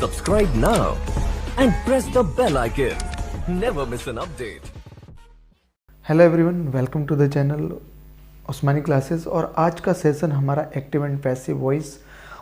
Subscribe now and press the bell icon. Never miss an update. Hello everyone, welcome to the channel Usmani classes. और आज का session हमारा active and passive voice,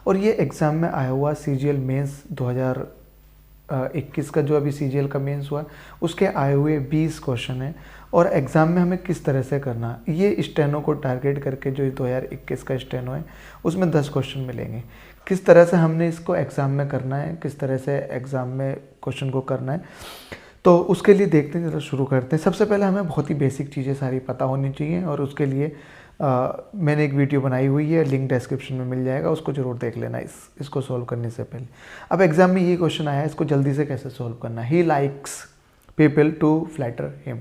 और ये exam में आया हुआ सीजीएल मेंस 2021 का जो अभी सीजीएल का मेंस हुआ उसके आए हुए 20 क्वेश्चन हैं। और एग्ज़ाम में हमें किस तरह से करना, ये स्टेनो को टारगेट करके जो 2021 का स्टेनो है उसमें 10 क्वेश्चन मिलेंगे। किस तरह से हमने इसको एग्ज़ाम में करना है, किस तरह से एग्ज़ाम में क्वेश्चन को करना है, तो उसके लिए देखते हैं, जरा शुरू करते हैं। सबसे पहले हमें बहुत ही बेसिक चीज़ें सारी पता होनी चाहिए, और उसके लिए मैंने एक वीडियो बनाई हुई है, लिंक डिस्क्रिप्शन में मिल जाएगा, उसको ज़रूर देख लेना इसको सॉल्व करने से पहले। अब एग्ज़ाम में ये क्वेश्चन आया है, इसको जल्दी से कैसे सॉल्व करना। He likes people to flatter him,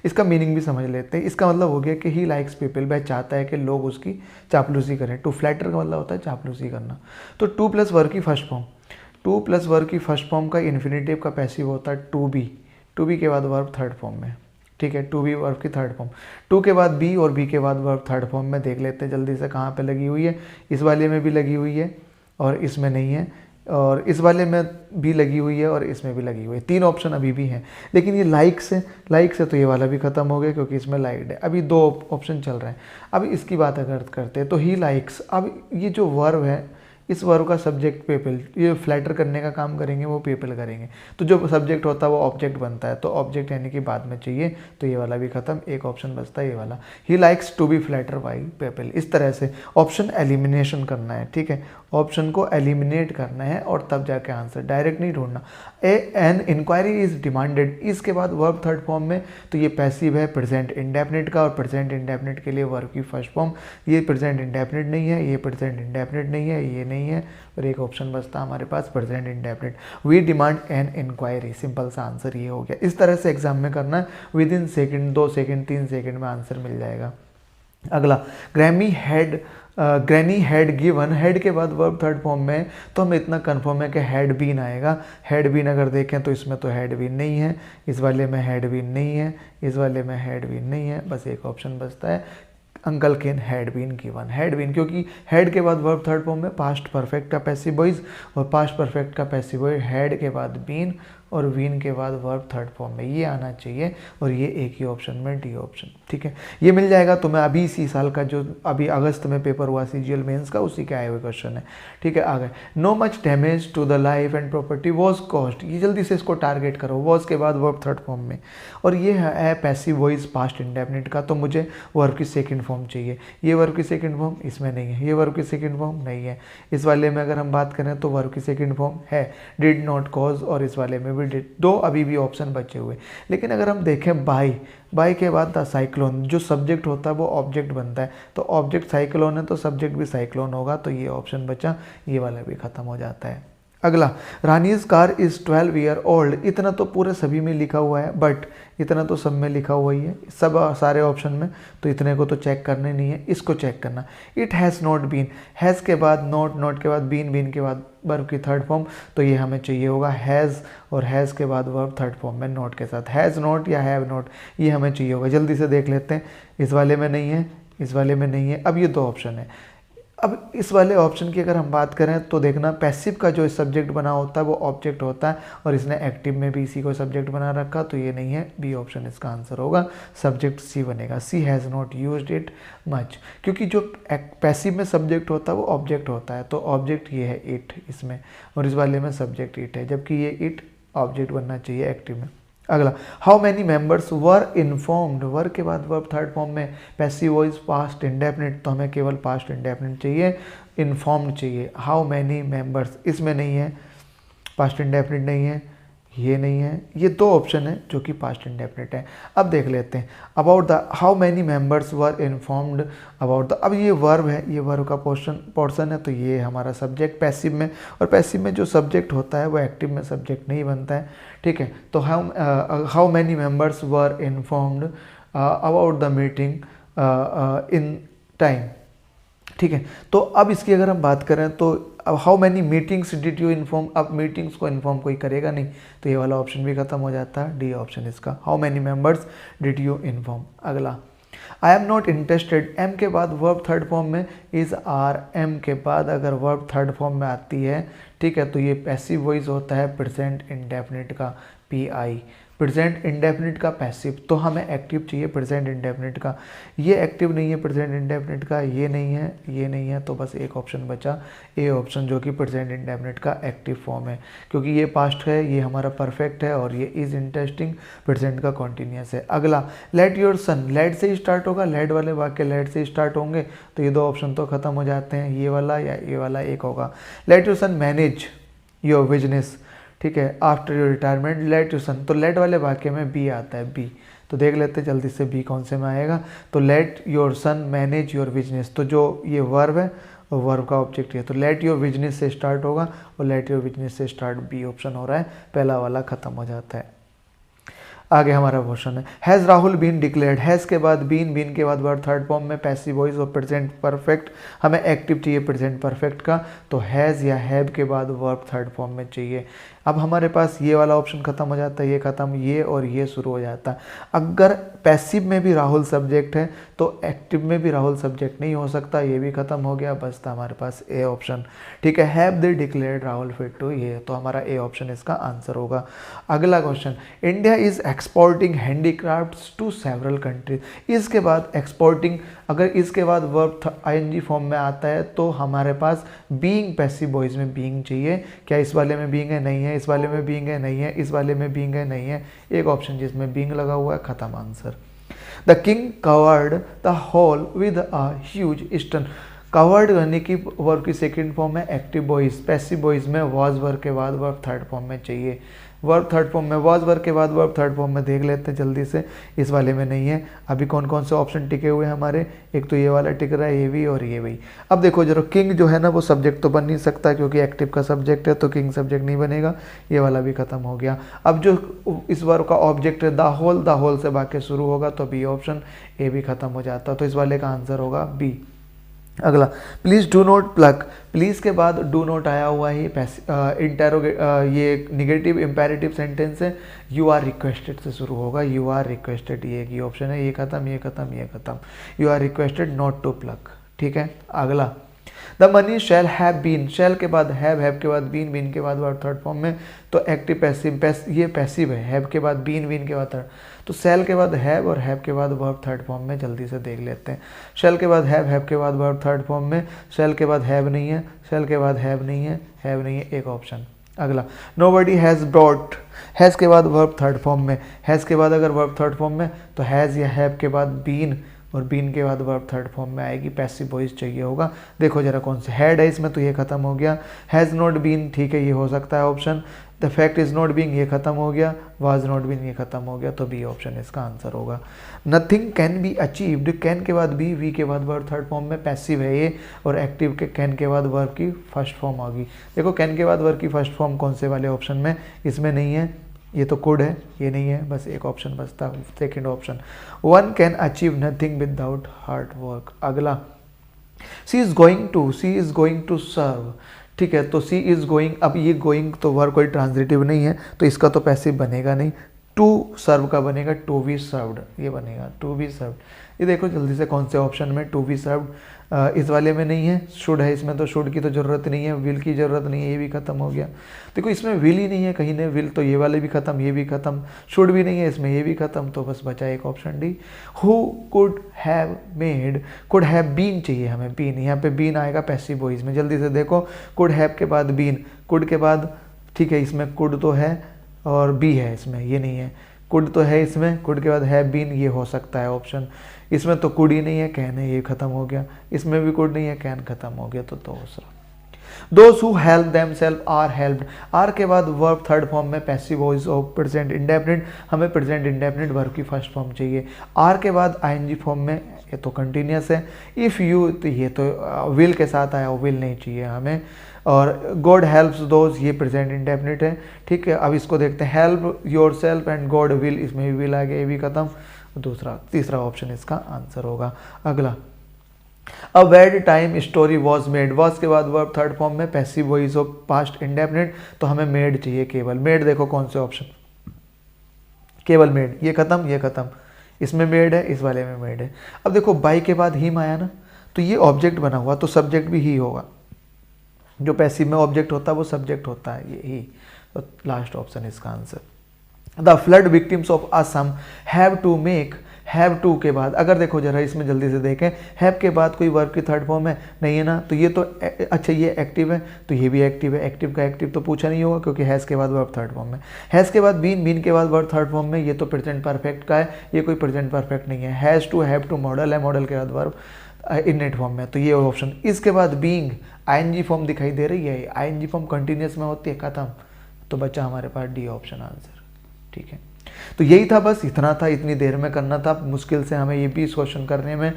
इसका मीनिंग भी समझ लेते हैं। इसका मतलब हो गया कि ही लाइक्स पीपल, वह चाहता है कि लोग उसकी चापलूसी करें। टू फ्लैटर का मतलब होता है चापलूसी करना। तो टू प्लस वर्ब की first form, two plus verb की फर्स्ट फॉर्म का इन्फिनेटिव का पैसिव होता है टू बी। टू बी के बाद वर्ब थर्ड फॉर्म में, ठीक है, टू बी वर्ब की थर्ड फॉर्म। टू के बाद बी और बी के बाद वर्ब थर्ड फॉर्म में। देख लेते हैं जल्दी से कहाँ पे लगी हुई है। इस वाले में भी लगी हुई है और इसमें नहीं है, और इस वाले में भी लगी हुई है और इसमें भी लगी हुई है। तीन ऑप्शन अभी भी हैं, लेकिन ये लाइक से तो ये वाला भी ख़त्म हो गया क्योंकि इसमें लाइक्ड है। अभी दो ऑप्शन चल रहे हैं। अब इसकी बात अगर करते हैं तो ही लाइक्स, अब ये जो वर्ब है, इस वर्ब का सब्जेक्ट पीपल, ये फ्लैटर करने का काम करेंगे वो पीपल करेंगे, तो जो सब्जेक्ट होता है वो ऑब्जेक्ट बनता है। तो ऑब्जेक्ट यानी कि बाद में चाहिए, तो ये वाला भी खत्म। एक ऑप्शन बचता है ये वाला, he likes to be flatter by people. इस तरह से ऑप्शन एलिमिनेशन करना है, ठीक है, ऑप्शन को एलिमिनेट करना है और तब जाके आंसर, डायरेक्ट नहीं ढूंढना। एन इंक्वायरी इज डिमांडेड, इसके बाद वर्ब थर्ड फॉर्म में, तो ये पैसिव है प्रेजेंट इंडेफिनिट का, और प्रेजेंट इंडेफिनिट के लिए वर्ब की फर्स्ट फॉर्म। ये प्रेजेंट इंडेफिनिट नहीं है, ये प्रेजेंट इंडेफिनिट नहीं है, ये नहीं है, और एक ऑप्शन बचता हमारे पास present indefinite. We demand an inquiry, simple सा आंसर ये हो गया। इस तरह से एग्जाम में करना है, with in second, 2 second 3 second में आंसर मिल जाएगा। अगला, ग्रैनी हैड गिवन, हैड के बाद वर्ब थर्ड फॉर्म में, तो हमें इतना कंफर्म है कि हैड बीन आएगा। हैड बीन अगर देखें तो इसमें तो हैड बीन नहीं है, इस वाले में हैड बीन नहीं है, इस वाले में हैड बीन नहीं है, बस एक ऑप्शन बचता है uncle Ken had been given. Had been, क्योंकि हैड के बाद वर्ब थर्ड फॉर्म में पास्ट परफेक्ट का पैसिव वॉइस, और पास्ट परफेक्ट का पैसिव वॉइस हैड के बाद बीन, और बीन के बाद वर्ब थर्ड फॉर्म में, ये आना चाहिए, और ये एक ही ऑप्शन में डी ऑप्शन, ठीक है, ये मिल जाएगा तुम्हें। अभी इसी साल का जो अभी अगस्त में पेपर हुआ सीजीएल मेंस का, उसी के आए हुए क्वेश्चन है, ठीक है। आगे, no much damage to the life and property was cost, ये जल्दी से इसको टारगेट करो। वॉज के बाद वर्ब थर्ड फॉर्म में, और ये है पैसिव वॉइस पास्ट इंडेफिनिट का, तो मुझे वर्ब की सेकेंड फॉर्म चाहिए। ये वर्ब की सेकेंड फॉर्म इसमें नहीं है, ये वर्ब की सेकेंड फॉर्म नहीं है। इस वाले में अगर हम बात करें तो वर्ब की सेकेंड फॉर्म है डिड नॉट कॉज, और इस वाले में भी डिड। दो अभी भी ऑप्शन बचे हुए। लेकिन अगर हम देखें बाई के बाद द साइक्लोन, जो सब्जेक्ट होता है वो ऑब्जेक्ट बनता है, तो ऑब्जेक्ट साइक्लोन है तो सब्जेक्ट भी साइक्लोन होगा, तो ये ऑप्शन बचा, ये वाला भी खत्म हो जाता है। अगला, Rani's car is 12 year old, इतना तो पूरे सभी में लिखा हुआ है, बट इतना तो सब में लिखा हुआ ही है, सब सारे ऑप्शन में, तो इतने को तो चेक करने नहीं है, इसको चेक करना। It has not been, has के बाद नॉट, नॉट के बाद बीन, बीन के बाद वर्ब की थर्ड फॉर्म, तो ये हमें चाहिए होगा हैज़, और हैज़ के बाद वर्ब थर्ड फॉर्म में नॉट के साथ, हैज़ नॉट या हैव नॉट, ये हमें चाहिए होगा। जल्दी से देख लेते हैं, इस वाले में नहीं है, इस वाले में नहीं है। अब ये दो ऑप्शन है। अब इस वाले ऑप्शन की अगर हम बात करें तो देखना, पैसिव का जो सब्जेक्ट बना होता है वो ऑब्जेक्ट होता है, और इसने एक्टिव में भी इसी को सब्जेक्ट बना रखा, तो ये नहीं है, बी ऑप्शन इसका आंसर होगा। सब्जेक्ट सी बनेगा, C has not used it much, क्योंकि जो पैसिव में सब्जेक्ट होता है वो ऑब्जेक्ट होता है, तो ऑब्जेक्ट ये है इट इसमें, और इस वाले में सब्जेक्ट इट है, जबकि ये इट ऑब्जेक्ट बनना चाहिए एक्टिव में। अगला, how many members were informed, were के बाद वर्ब थर्ड फॉर्म में पैसिव वॉइस पास्ट इंडेफिनिट, तो हमें केवल पास्ट इंडेफिनिट चाहिए, इन्फॉर्म्ड चाहिए। हाउ मैनी मेंबर्स, इसमें नहीं है, पास्ट इंडेफिनिट नहीं है, ये नहीं है, ये दो ऑप्शन है जो कि पास्ट इंडेफिनिट है। अब देख लेते हैं about the, how many members were informed about the, अब ये वर्ब है, ये वर्ब का पोर्शन है, तो ये हमारा सब्जेक्ट पैसिव में, और पैसिव में जो सब्जेक्ट होता है वो एक्टिव में सब्जेक्ट नहीं बनता है, ठीक है। तो how many members were informed about the meeting in time, ठीक है। तो अब इसकी अगर हम बात करें तो अब how many meetings did you inform, अब मीटिंग्स को इन्फॉर्म कोई करेगा नहीं, तो ये वाला ऑप्शन भी खत्म हो जाता है, डी ऑप्शन इसका, how many members did you inform. अगला, I am not interested, am के बाद वर्ब थर्ड फॉर्म में इज आर, एम के बाद अगर वर्ब थर्ड फॉर्म में आती है, ठीक है, तो ये पैसिव वॉइस होता है प्रेजेंट इंडेफिनिट का, PI, प्रेजेंट इंडेफिनिट का पैसिव। तो हमें एक्टिव चाहिए प्रेजेंट इंडेफिनिट का, ये एक्टिव नहीं है प्रेजेंट इंडेफिनिट का, ये नहीं है, ये नहीं है, तो बस एक ऑप्शन बचा, ए ऑप्शन, जो कि प्रेजेंट इंडेफिनिट का एक्टिव फॉर्म है, क्योंकि ये पास्ट है, ये हमारा परफेक्ट है, और ये इज इंटरेस्टिंग प्रेजेंट का कॉन्टिन्यूस है। अगला, लेट योर सन, लेट से ही स्टार्ट होगा, लेट वाले वाक्य लेट से ही स्टार्ट होंगे, तो ये दो ऑप्शन तो खत्म हो जाते हैं, ये वाला या ये वाला एक होगा। Let your son manage your business, ठीक है, after your retirement, let your son, तो लेट वाले वाक्य में बी आता है, बी, तो देख लेते हैं जल्दी से बी कौन से में आएगा। तो let your son manage your business, तो जो ये वर्ब है और वर्ब का ऑब्जेक्ट है, तो लेट योर बिजनेस से स्टार्ट होगा, और लेट योर बिजनेस से स्टार्ट बी ऑप्शन हो रहा है, पहला वाला खत्म हो जाता है। आगे हमारा क्वेश्चन है, has Rahul been declared, has के बाद बीन, बीन के बाद वर्ब थर्ड फॉर्म में पैसिव वॉइस और प्रेजेंट परफेक्ट, हमें एक्टिव चाहिए प्रेजेंट परफेक्ट का, तो हैज़ या हैव के बाद वर्ब थर्ड फॉर्म में चाहिए। अब हमारे पास ये वाला ऑप्शन खत्म हो जाता है, ये खत्म, ये और ये शुरू हो जाता है। अगर पैसिव में भी राहुल सब्जेक्ट है तो एक्टिव में भी राहुल सब्जेक्ट नहीं हो सकता, ये भी खत्म हो गया, बचता हमारे पास ए ऑप्शन, ठीक है, have they declared Rahul fit to, ये तो हमारा ए ऑप्शन इसका आंसर होगा। अगला question, India is exporting handicrafts to several countries, इसके बाद एक्सपोर्टिंग, अगर इसके बाद वर्ब आईएनजी फॉर्म में आता है तो हमारे पास बीइंग पैसिव वॉइस में बीइंग चाहिए। क्या इस वाले में बीइंग है? नहीं है। इस वाले में बीइंग है? नहीं है। इस वाले में बीइंग है? नहीं है। एक ऑप्शन जिसमें बीइंग लगा हुआ है, खत्म answer. The king covered the hall with a huge stone, covered करने की वर्ब की सेकंड फॉर्म में एक्टिव वॉइस, पैसिव वॉइस में वॉज वर्ब के बाद वर्ब थर्ड फॉर्म में चाहिए। वर्ब थर्ड फॉर्म में वॉज वर्ब के बाद वर्ब थर्ड फॉर्म में देख लेते हैं जल्दी से, इस वाले में नहीं है। अभी कौन कौन से ऑप्शन टिके हुए हैं हमारे, एक तो ये वाला टिक रहा है, ये भी और ये भी। अब देखो जरा, किंग जो है ना वो सब्जेक्ट तो बन नहीं सकता क्योंकि एक्टिव का सब्जेक्ट है, तो किंग सब्जेक्ट नहीं बनेगा, ये वाला भी खत्म हो गया। अब जो इस वर्ब का ऑब्जेक्ट है द होल से वाक्य शुरू होगा, तो बी ऑप्शन, ए भी खत्म हो जाता, तो इस वाले का आंसर होगा बी। अगला, please do not plug, please के बाद डू नॉट आया हुआ है, ये निगेटिव इंपेरेटिव सेंटेंस है, यू आर रिक्वेस्टेड से शुरू होगा, यू आर रिक्वेस्टेड, ये एक ऑप्शन है, ये खत्म, ये खत्म, ये खत्म, you are requested not to plug, ठीक है। अगला, the money shall have been, shall के बाद हैव के बाद बीन, बीन के बाद वर्ब थर्ड फॉर्म में, तो एक्टिव पैसिव, ये पैसिव है, हैव के बाद बीन, बीन के बाद थर्ड, तो शैल के बाद हैव और हैव के बाद वर्ब थर्ड फॉर्म में जल्दी से देख लेते हैं। शैल के बाद हैव के बाद वर्ब थर्ड फॉर्म में, शैल के बाद हैव नहीं है, शैल के बाद हैव नहीं है, हैव नहीं है, एक ऑप्शन। अगला, नोबडी हैज़ ब्रॉट, हैज़ के बाद वर्ब थर्ड फॉर्म में, हैज़ के बाद अगर वर्ब थर्ड फॉर्म में तो हैज़ या हैव के बाद बीन, और बीन के बाद वर्ब थर्ड फॉर्म में आएगी, पैसिव वॉइस चाहिए होगा। देखो जरा कौन से, हैड है इसमें, तो ये खत्म हो गया। हैज़ नॉट बीन, ठीक है, ये हो सकता है option. The fact is not being, ये खत्म हो गया। वाज नॉट बीन, ये खत्म हो गया, तो बी ऑप्शन इसका आंसर होगा। Nothing can be achieved, can के बाद बी, वी के बाद वर्ब थर्ड फॉर्म में, पैसिव है ये, और एक्टिव के कैन के बाद वर्ब की फर्स्ट फॉर्म होगी। देखो कैन के बाद वर्ब की फर्स्ट फॉर्म कौन से वाले ऑप्शन में, इसमें नहीं है, ये तो कुड है, ये नहीं है, बस एक ऑप्शन बचता, second option. One can achieve nothing without hard work. अगला, सी इज गोइंग टू सर्व, ठीक है, तो सी इज गोइंग, अब ये गोइंग तो वर्ब कोई ट्रांजिटिव नहीं है, तो इसका तो पैसिव बनेगा नहीं। टू सर्व का बनेगा टू बी सर्व्ड, ये बनेगा टू बी सर्व्ड। ये देखो जल्दी से कौन से ऑप्शन में टू बी सर्व्ड, इस वाले में नहीं है, शुड है इसमें, तो शुड की तो ज़रूरत नहीं है, विल की ज़रूरत नहीं है, ये भी खत्म हो गया। देखो इसमें विल ही नहीं है कहीं ने, विल, तो ये वाले भी खत्म, ये भी खत्म, शुड भी नहीं है इसमें, ये भी खत्म, तो बस बचा एक option D. Who could have made, could have been चाहिए हमें, बीन, यहाँ पे बीन आएगा पैसिव वॉइस में, जल्दी से देखो, कुड हैव के बाद बीन, कुड के बाद, ठीक है, इसमें कुड तो है और बी है इसमें, ये नहीं है, कुड तो है इसमें, कुड के बाद हैव बीन, ये हो सकता है ऑप्शन। इसमें तो कुड ही नहीं है, कैन है, ये खत्म हो गया। इसमें भी कुड नहीं है, कैन खत्म हो गया, तो दूसरा। Those who help themselves are helped, are के बाद वर्ब थर्ड फॉर्म में, passive voice of present indefinite, हमें प्रेजेंट इंडेफिनिट वर्ब की फर्स्ट फॉर्म चाहिए। आर के बाद आईएनजी फॉर्म में, ये तो कंटिन्यूस है। इफ़ यू, तो ये तो विल के साथ आया, विल नहीं चाहिए हमें। और गॉड हेल्प्स दोज, ये प्रेजेंट इंडेफिनिट है, ठीक है। अब इसको देखते हैं, help your self and God will, इसमें भी विल आ गया, ये भी खत्म, दूसरा, तीसरा ऑप्शन इसका आंसर होगा। अगला, a bedtime story was made, was के बाद वर्ब थर्ड फॉर्म में, passive voice of past indefinite, तो हमें मेड चाहिए केवल। मेड देखो कौन से ऑप्शन, केवल मेड, ये खत्म, ये खत्म, इसमें मेड है, इस वाले में मेड है। अब देखो बाई के बाद हिम आया ना, तो ये ऑब्जेक्ट बना हुआ, तो सब्जेक्ट भी ही होगा, जो पैसिव में ऑब्जेक्ट होता है वो सब्जेक्ट होता है, यही तो लास्ट ऑप्शन इसका answer. The flood victims of Assam have to make, have to के बाद अगर देखो जरा इसमें जल्दी से देखें, हैव के बाद कोई वर्ब की थर्ड फॉर्म है नहीं है ना, तो ये तो अच्छा ये एक्टिव है तो ये भी एक्टिव है, एक्टिव का एक्टिव तो पूछा नहीं होगा क्योंकि हैज़ के बाद वर्ब थर्ड फॉर्म में, हैज़ के बाद बीन, बीन के बाद वर्ब थर्ड फॉर्म में, ये तो प्रेजेंट परफेक्ट का है, ये कोई प्रेजेंट परफेक्ट नहीं है। Has to, have to modal है, मॉडल के बाद वर्ब इनेट फॉर्म में, तो ये ऑप्शन। इसके बाद बीइंग आईएनजी फॉर्म दिखाई दे रही है, आईएनजी फॉर्म कंटिन्यूस में होती है, खत्म, तो बचा हमारे पास डी ऑप्शन आंसर। ठीक है, तो यही था, बस इतना था, इतनी देर में करना था। मुश्किल से हमें ये 20 क्वेश्चन करने में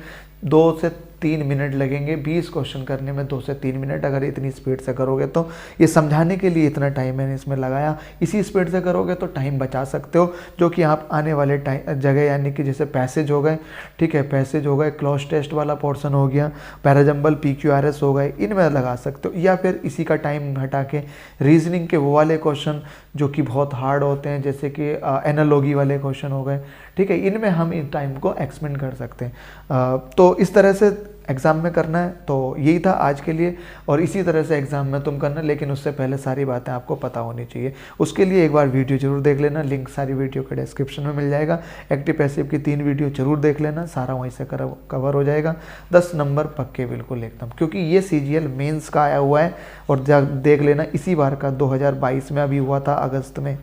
2 से 3 मिनट लगेंगे, 20 क्वेश्चन करने में 2 से 3 मिनट, अगर इतनी स्पीड से करोगे तो। ये समझाने के लिए इतना टाइम मैंने इसमें लगाया, इसी स्पीड से करोगे तो टाइम बचा सकते हो, जो कि आप आने वाले टाइम जगह यानी कि जैसे पैसेज हो गए, ठीक है, पैसेज हो गए, क्लॉज टेस्ट वाला पोर्शन हो गया, पैराजम्बल PQRS हो गए, इनमें लगा सकते हो, या फिर इसी का टाइम हटा के रीजनिंग के वो वाले क्वेश्चन जो कि बहुत हार्ड होते हैं, जैसे कि एनालॉगी वाले क्वेश्चन हो गए, ठीक है, इनमें हम इन टाइम को एक्सपेंड कर सकते हैं। तो इस तरह से एग्ज़ाम में करना है, तो यही था आज के लिए, और इसी तरह से एग्ज़ाम में तुम करना, लेकिन उससे पहले सारी बातें आपको पता होनी चाहिए। उसके लिए एक बार वीडियो जरूर देख लेना, लिंक सारी वीडियो के डिस्क्रिप्शन में मिल जाएगा। एक्टिव पैसिव की 3 वीडियो जरूर देख लेना, सारा वहीं से कवर हो जाएगा। 10 नंबर पक्के बिल्कुल एकदम, क्योंकि ये CGL मेंस का आया हुआ है, और देख लेना इसी बार का 2022 में अभी हुआ था अगस्त में।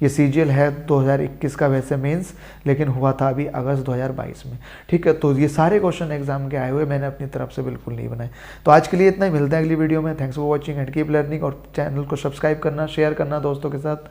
ये CGL है 2021 का वैसे मेंस, लेकिन हुआ था अभी अगस्त 2022 में। ठीक है, तो ये सारे क्वेश्चन एग्जाम के आए हुए मैंने अपनी तरफ से बिल्कुल नहीं बनाए। तो आज के लिए इतना ही, मिलते हैं अगली वीडियो में। Thanks for watching and keep learning, और चैनल को सब्सक्राइब करना, शेयर करना दोस्तों के साथ।